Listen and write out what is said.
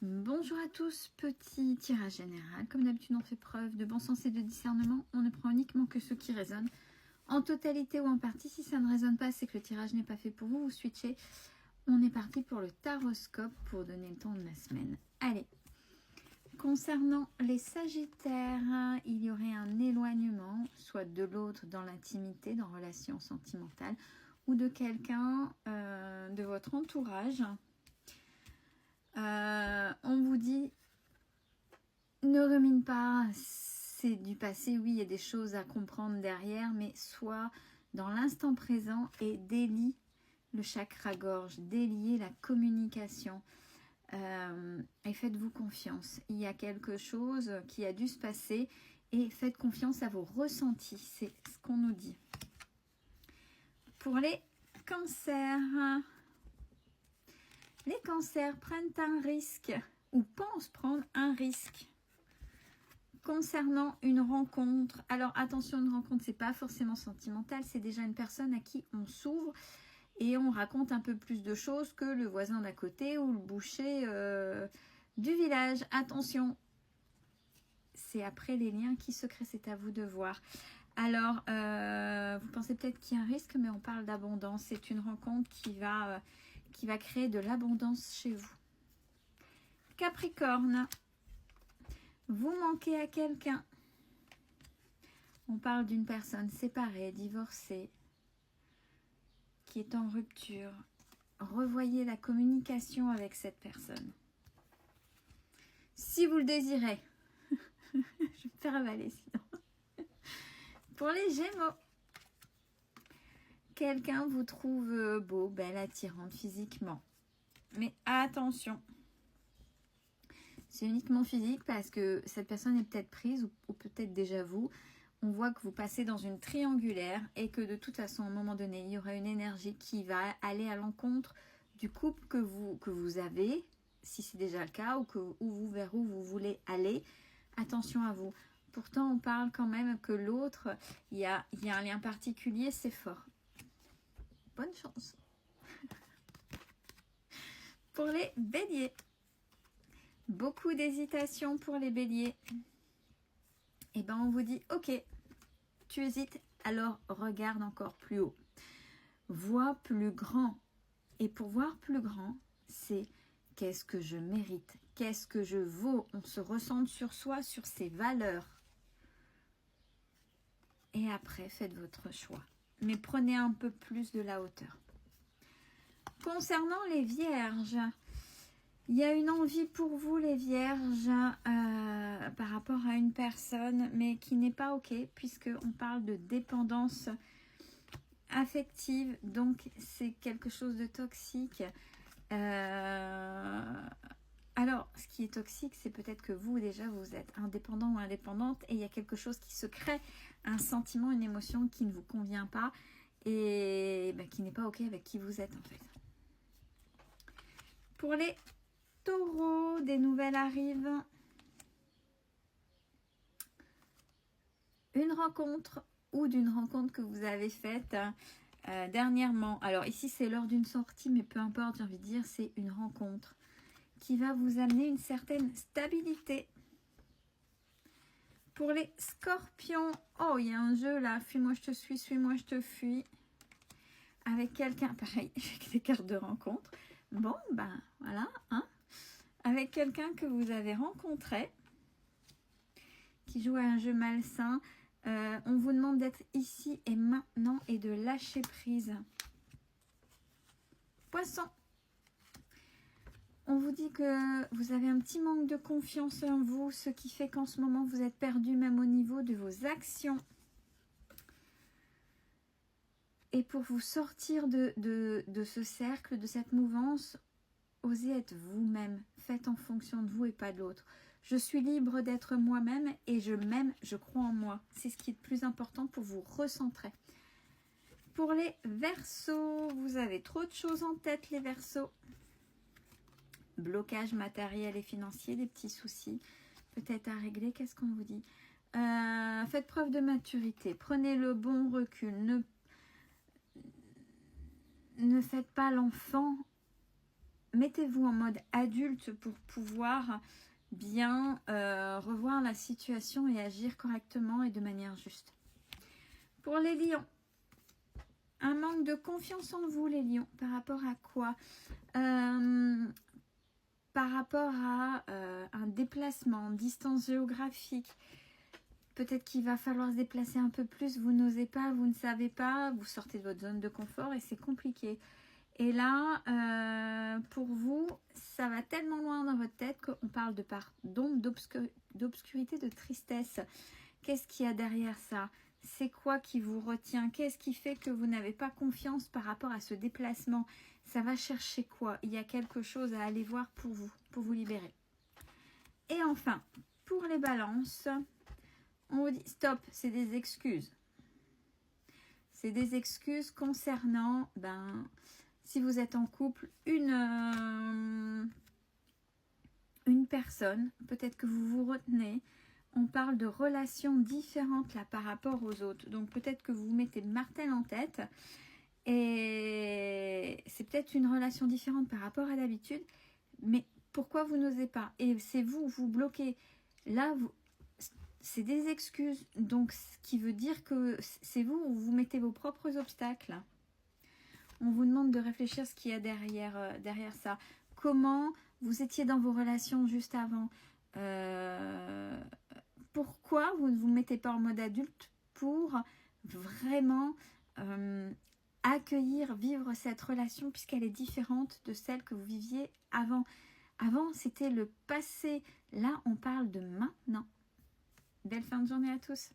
Bonjour à tous, petit tirage général. Comme d'habitude, on fait preuve de bon sens et de discernement. On ne prend uniquement que ceux qui résonnent en totalité ou en partie. Si ça ne résonne pas, c'est que le tirage n'est pas fait pour vous. Vous switchez. On est parti pour le taroscope pour donner le temps de la semaine. Allez, concernant les Sagittaires, il y aurait un éloignement, soit de l'autre dans l'intimité, dans relation sentimentale, ou de quelqu'un de votre entourage. On vous dit, ne rumine pas, c'est du passé, oui, il y a des choses à comprendre derrière, mais sois dans l'instant présent et délie le chakra-gorge, déliez la communication et faites-vous confiance. Il y a quelque chose qui a dû se passer et faites confiance à vos ressentis, c'est ce qu'on nous dit. Pour les cancers, les cancers prennent un risque ou pensent prendre un risque concernant une rencontre. Alors attention, une rencontre, c'est pas forcément sentimental, c'est déjà une personne à qui on s'ouvre et on raconte un peu plus de choses que le voisin d'à côté ou le boucher du village. Attention, c'est après les liens qui se créent, c'est à vous de voir. Alors, vous pensez peut-être qu'il y a un risque, mais on parle d'abondance. C'est une rencontre qui va créer de l'abondance chez vous. Capricorne, vous manquez à quelqu'un. On parle d'une personne séparée, divorcée, qui est en rupture. Revoyez la communication avec cette personne. Si vous le désirez. Je vais me faire avaler sinon. Pour les Gémeaux, quelqu'un vous trouve beau, belle, attirante physiquement. Mais attention, c'est uniquement physique parce que cette personne est peut-être prise ou peut-être déjà vous. On voit que vous passez dans une triangulaire et que de toute façon, à un moment donné, il y aura une énergie qui va aller à l'encontre du couple que vous avez, si c'est déjà le cas, vers où vous voulez aller. Attention à vous. Pourtant, on parle quand même que l'autre, il y a un lien particulier, c'est fort. Bonne chance. Pour les béliers, beaucoup d'hésitation pour les béliers. Et bien, on vous dit, ok, tu hésites, alors regarde encore plus haut. Vois plus grand. Et pour voir plus grand, c'est qu'est-ce que je mérite, qu'est-ce que je vaux. On se ressente sur soi, sur ses valeurs. Et après, faites votre choix. Mais prenez un peu plus de la hauteur. Concernant les vierges, il y a une envie pour vous, les vierges, par rapport à une personne, mais qui n'est pas OK, puisqu'on parle de dépendance affective, donc c'est quelque chose de toxique. Alors, ce qui est toxique, c'est peut-être que vous, déjà, vous êtes indépendant ou indépendante et il y a quelque chose qui se crée, un sentiment, une émotion qui ne vous convient pas et qui n'est pas OK avec qui vous êtes, en fait. Pour les taureaux, des nouvelles arrivent. Une rencontre ou d'une rencontre que vous avez faite dernièrement. Alors ici, c'est lors d'une sortie, mais peu importe, j'ai envie de dire, c'est une rencontre qui va vous amener une certaine stabilité. Pour les scorpions, oh, il y a un jeu là, fuis-moi, je te suis, suis-moi, je te fuis. Avec quelqu'un, pareil, avec des cartes de rencontre. Bon, ben voilà, hein. Avec quelqu'un que vous avez rencontré, qui joue à un jeu malsain. On vous demande d'être ici et maintenant et de lâcher prise. Poisson. On vous dit que vous avez un petit manque de confiance en vous, ce qui fait qu'en ce moment, vous êtes perdu même au niveau de vos actions. Et pour vous sortir de ce cercle, de cette mouvance, osez être vous-même. Faites en fonction de vous et pas de l'autre. Je suis libre d'être moi-même et je m'aime, je crois en moi. C'est ce qui est le plus important pour vous recentrer. Pour les Verseaux, vous avez trop de choses en tête, les Verseaux. Blocage matériel et financier, des petits soucis peut-être à régler. Qu'est-ce qu'on vous dit? Faites preuve de maturité. Prenez le bon recul. Ne faites pas l'enfant, mettez-vous en mode adulte pour pouvoir bien revoir la situation et agir correctement et de manière juste. Pour les lions, un manque de confiance en vous, les lions. Par rapport à quoi? Par rapport à un déplacement, distance géographique. Peut-être qu'il va falloir se déplacer un peu plus, vous n'osez pas, vous ne savez pas, vous sortez de votre zone de confort et c'est compliqué. Et là, pour vous, ça va tellement loin dans votre tête qu'on parle de part d'ombre, d'obscurité, de tristesse. Qu'est-ce qu'il y a derrière ça? C'est quoi qui vous retient? Qu'est-ce qui fait que vous n'avez pas confiance par rapport à ce déplacement? Ça va chercher quoi? Il y a quelque chose à aller voir pour vous libérer. Et enfin, pour les balances, on vous dit stop, c'est des excuses. C'est des excuses concernant, si vous êtes en couple, une personne, peut-être que vous vous retenez. On parle de relations différentes là par rapport aux autres. Donc peut-être que vous vous mettez le martel en tête et c'est peut-être une relation différente par rapport à d'habitude. Mais pourquoi vous n'osez pas? Et c'est vous bloquez. Là, c'est des excuses. Donc ce qui veut dire que c'est vous mettez vos propres obstacles. On vous demande de réfléchir ce qu'il y a derrière ça. Comment vous étiez dans vos relations juste avant? Pourquoi vous ne vous mettez pas en mode adulte pour vraiment accueillir, vivre cette relation puisqu'elle est différente de celle que vous viviez avant. Avant, c'était le passé. Là, on parle de maintenant. Belle fin de journée à tous.